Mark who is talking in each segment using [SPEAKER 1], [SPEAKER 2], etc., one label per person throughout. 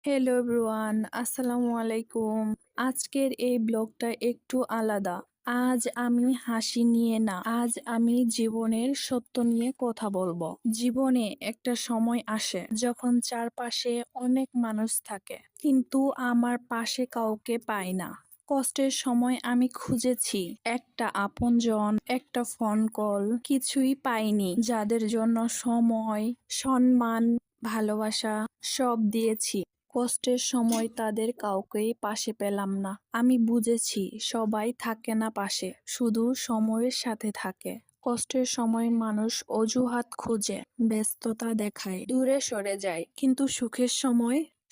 [SPEAKER 1] Hello everyone, আসসালামু আলাইকুম। আজকের এই ব্লগটা একটু আলাদা। আজ আমি হাসি নিয়ে না, আজ আমি জীবনের সত্য নিয়ে কথা বলবো। জীবনে একটা সময় আসে যখন চারপাশে অনেক মানুষ থাকে, কিন্তু আমার পাশে কাউকে পাই না। কষ্টের সময় আমি খুঁজেছি একটা আপনজন, একটা ফোন কল, কিছুই পাইনি। যাদের জন্য সময়, সম্মান, ভালোবাসা সব দিয়েছি, কষ্টের সময় তাদের কাউকেই পাশে পেলাম না। আমি বুঝেছি সবাই থাকে না পাশে, শুধু সময়ের সাথে থাকে। কষ্টের সময় মানুষ অজুহাত খুঁজে, ব্যস্ততা দেখায়, দূরে সরে যায়, কিন্তু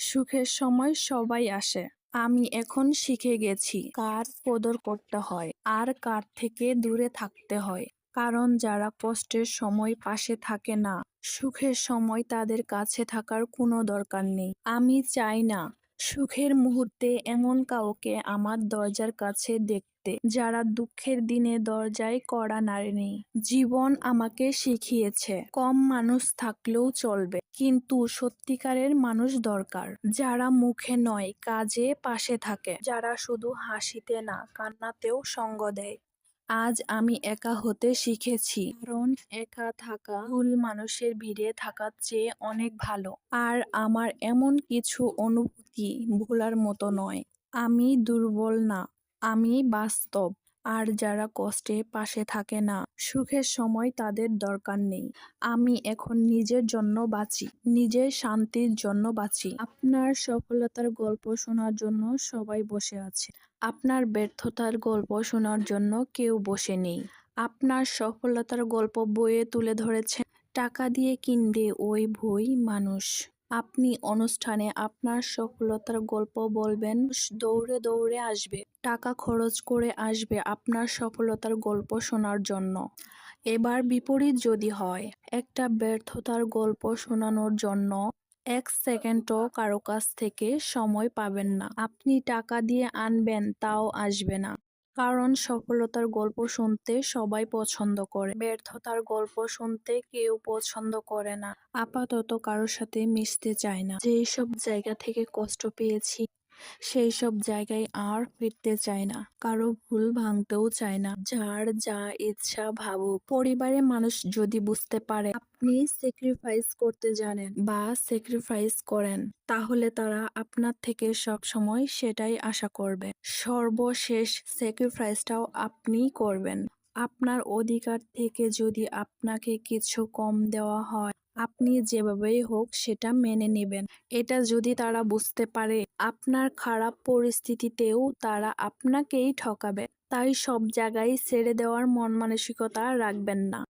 [SPEAKER 1] সুখের সময় সবাই আসে। আমি এখন শিখে গেছি কার কদর করতে হয় আর কার থেকে দূরে থাকতে হয়। কারণ যারা কষ্টের সময় পাশে থাকে না, সুখের সময় তাদের কাছে থাকার কোনো দরকার নেই। আমি চাই না সুখের মুহূর্তে এমন কাউকে আমার দরজার কাছে দেখতে, যারা দুঃখের দিনে দরজায় কড়া নাড়েনি। জীবন আমাকে শিখিয়েছে কম মানুষ থাকলেও চলবে, কিন্তু সত্যিকারের মানুষ দরকার, যারা মুখে নয় কাজে পাশে থাকে, যারা শুধু হাসিতে না কান্নাতেও সঙ্গ দেয়। আজ আমি একা হতে শিখেছি, কারণ একা থাকা ভুল মানুষের ভিড়ে থাকার চেয়ে অনেক ভালো। আর আমার এমন কিছু অনুভূতি ভোলার মতো নয়। আমি দুর্বল না, আমি বাস্তব। আর যারা কষ্টে পাশে থাকে না, সুখের সময় তাদের দরকার নেই। আমি এখন নিজের জন্য বাঁচি, নিজের শান্তির জন্য বাঁচি। আপনার সফলতার গল্প শোনার জন্য সবাই বসে আছে, আপনার ব্যর্থতার গল্প শোনার জন্য কেউ বসে নেই। আপনার সফলতার গল্প বইয়ে তুলে ধরেছেন, টাকা দিয়ে কিনবে ওই বই মানুষ। আপনি অনুষ্ঠানে আপনার সফলতার গল্প বলবেন, দৌড়ে দৌড়ে আসবে, টাকা খরচ করে আসবে আপনার সফলতার গল্প শোনার জন্য। এবার বিপরীত যদি হয়, একটা ব্যর্থতার গল্প শোনানোর জন্য 1 সেকেন্ডও কারো কাছ থেকে সময় পাবেন না। আপনি টাকা দিয়ে আনবেন, তাও আসবে না। কারণ সফলতার গল্প শুনতে সবাই পছন্দ করে, ব্যর্থতার গল্প শুনতে কেউ পছন্দ করে না। আপাতত কারোর সাথে মিশতে চায় না। যেই সব জায়গা থেকে কষ্ট পেয়েছি, সেই সব জায়গায় আর ফিরতে চায় না। কারো ভুল ভাঙতেও চায় না। যার যা ইচ্ছা ভাবুক। পরিবারের মানুষ যদি বুঝতে পারে আপনি স্যাক্রিফাইস করতে জানেন বা স্যাক্রিফাইস করেন, তাহলে তারা আপনার থেকে সব সময় সেটাই আশা করবে। সর্বশেষ স্যাক্রিফাইসটাও আপনিই করবেন। আপনার অধিকার থেকে যদি আপনাকে কিছু কম দেওয়া হয়, আপনি যেভাবেই হোক সেটা মেনে নেবেন। এটা যদি তারা বুঝতে পারে, আপনার খারাপ পরিস্থিতিতেও তারা আপনাকেই ঠকাবে। তাই সব জায়গায় ছেড়ে দেওয়ার মন মানসিকতা রাখবেন না।